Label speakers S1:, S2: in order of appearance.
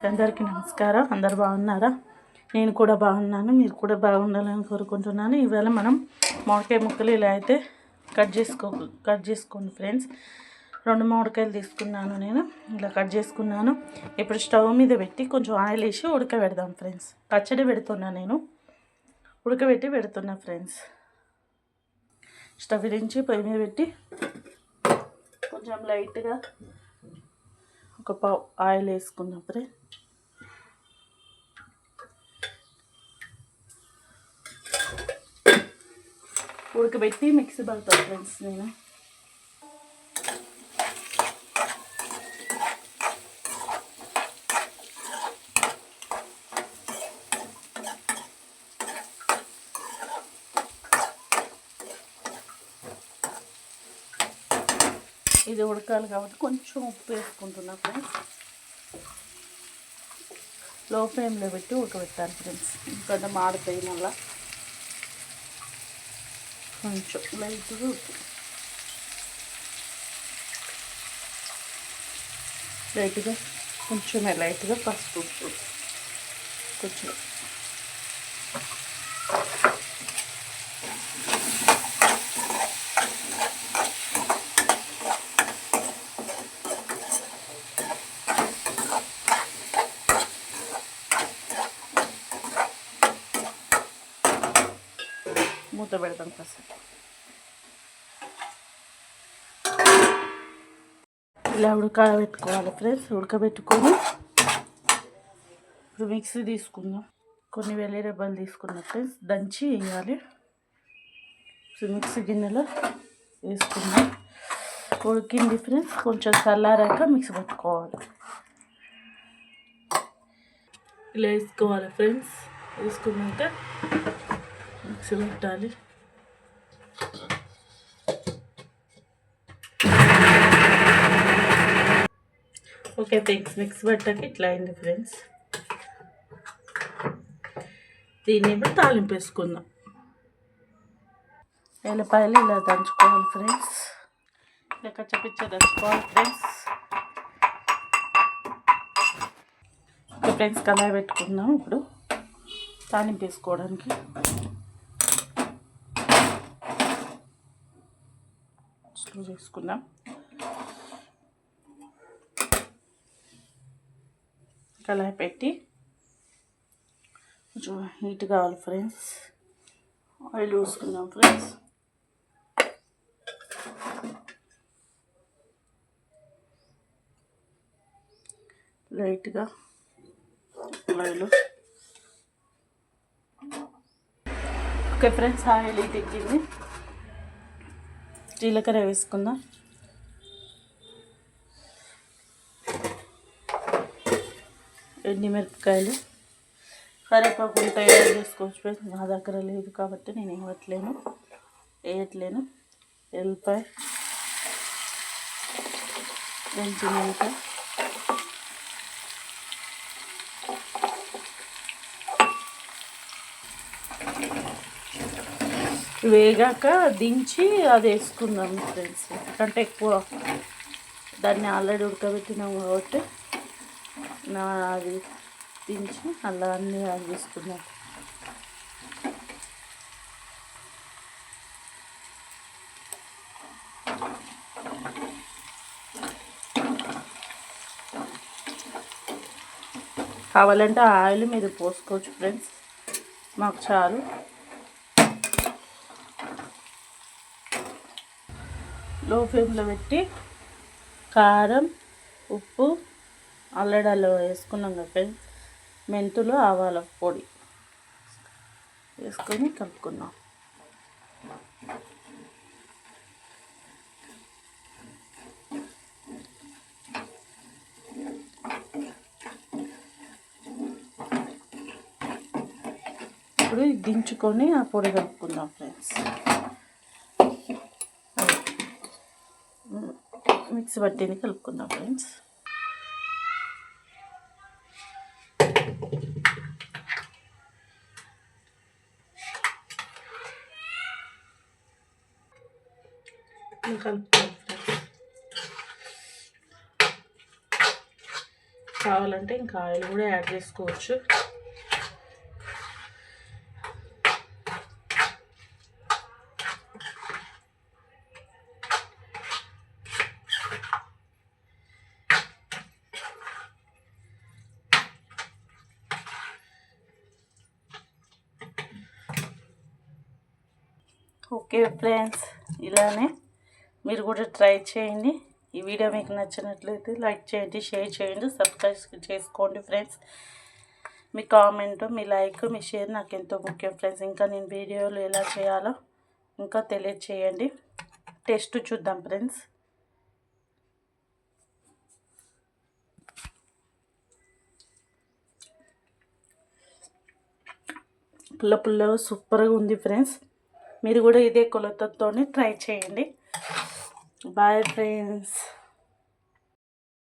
S1: అందరికీ నమస్కారం. అందరు బాగున్నారా? నేను కూడా బాగున్నాను. మీరు కూడా బాగుండాలని కోరుకుంటున్నాను. ఈవేళ మనం మామిడికాయ ముక్కలు ఇలా అయితే కట్ చేసుకోండి ఫ్రెండ్స్. 2 మామిడికాయలు తీసుకున్నాను, నేను ఇలా కట్ చేసుకున్నాను. ఇప్పుడు స్టవ్ మీద పెట్టి కొంచెం ఆయిల్ వేసి ఉడకబెడదాం ఫ్రెండ్స్. పచ్చడి పెడుతున్నాను, నేను ఉడకబెట్టి పెడుతున్నా ఫ్రెండ్స్. స్టవ్ నుంచి పొయ్యి మీద పెట్టి కొంచెం లైట్గా ఒక పావు ఆయిల్ వేసుకుందాం ఫ్రెండ్స్. ఉడకబెట్టి మిక్సీ పడతాను ఫ్రెండ్స్. నేను ఇది ఉడకాలి కాబట్టి కొంచెం ఉప్పు వేసుకుంటున్నా ఫ్రెండ్స్. లో ఫ్లేమ్లో పెట్టి ఉడకబెట్టాలి ఫ్రెండ్స్, ఎందుకంటే మాడుతాయి. మళ్ళీ కొంచెం లైట్గా ఉప్పు, లైట్గా పసుపు, కొంచెం మూత పెడతాం కాసేపు. ఇలా ఉడకబెట్టుకోవాలి ఫ్రెండ్స్. ఉడకబెట్టుకొని ఇప్పుడు మిక్సీ తీసుకుందాం. కొన్ని వెల్లుల్లి రెబ్బలు తీసుకున్నాం ఫ్రెండ్స్, దంచి వేయాలి. మిక్సీ గిన్నెలో వేసుకుందాం. ఉడికింది ఫ్రెండ్స్, కొంచెం చల్లారాక మిక్సీ పట్టుకోవాలి. ఇలా వేసుకోవాలి ఫ్రెండ్స్. వేసుకున్నాక మిక్సీ పెట్టాలి. ఓకే ఫ్రెండ్స్, మిక్సీ పట్టాక ఇట్లా అయింది ఫ్రెండ్స్. దీన్ని ఇప్పుడు తాలింపు వేసుకుందాం. ఎల్లిపాయలు ఇలా దంచుకోవాలి ఫ్రెండ్స్. ఇలా కచ్చపిచ్చ దంచుకోవాలి ఫ్రెండ్స్. ఓకే ఫ్రెండ్స్, కళాయి పెట్టుకుందాం ఇప్పుడు తాలింపు వేసుకోవడానికి. స్లో చేసుకుందాం. కళాయి పెట్టి కొంచెం హీట్ కావాలి ఫ్రెండ్స్. ఆయిల్ పోసుకుందాం ఫ్రెండ్స్. లైట్గా ఆయిల్. ఓకే ఫ్రెండ్స్, ఆయిల్ ఎక్కింది. జీలకర్ర వేసుకుందాం. ఎండుమిరపకాయలు, కరివేపాకు ఉంటే యాడ్ చేసుకోవచ్చు ఫ్రెండ్స్. నా దగ్గర లేదు కాబట్టి నేను వేయట్లేను. ఎల్లిపాయ, మెంతిమిరపకాయ, వేగాక దించి అది వేసుకుందాం ఫ్రెండ్స్. ఎందుకంటే ఎక్కువ దాన్ని ఆల్రెడీ ఉడకబెట్టినాం కాబట్టి అది దించి అలా అన్నీ యాడ్ చేసుకుందాం. కావాలంటే ఆయిల్ మీద పోసుకోవచ్చు ఫ్రెండ్స్, మాకు చాలు. లో ఫ్లేమ్లో పెట్టి కారం, ఉప్పు, అల్లడాలు వేసుకున్నాం కదా ఫ్రెండ్స్. మెంతులు, ఆవాల పొడి వేసుకొని కలుపుకుందాం. ఇప్పుడు దించుకొని ఆ పొడి కలుపుకుందాం ఫ్రెండ్స్. మిక్సీ పట్టింది కలుపుకుందాం ఫ్రెండ్స్. కలుపుకోవాలి ఫ్రెండ్స్. కావాలంటే ఇంకా ఆయిల్ కూడా యాడ్ చేసుకోవచ్చు. ఓకే ఫ్రెండ్స్, ఇలానే మీరు కూడా ట్రై చేయండి. ఈ వీడియో మీకు నచ్చినట్లయితే లైక్ చేయండి, షేర్ చేయండి, సబ్స్క్రైబ్ చేసుకోండి ఫ్రెండ్స్. మీ కామెంట్, మీ లైక్, మీ షేర్ నాకు ఎంతో ముఖ్యం ఫ్రెండ్స్. ఇంకా నేను వీడియోలు ఎలా చేయాలో ఇంకా తెలియచేయండి. టేస్ట్ చూద్దాం ఫ్రెండ్స్. పుల్ల పుల్లగా సూపర్గా ఉంది ఫ్రెండ్స్. మీరు కూడా ఇదే కొలతతోని ట్రై చేయండి. Bye friends.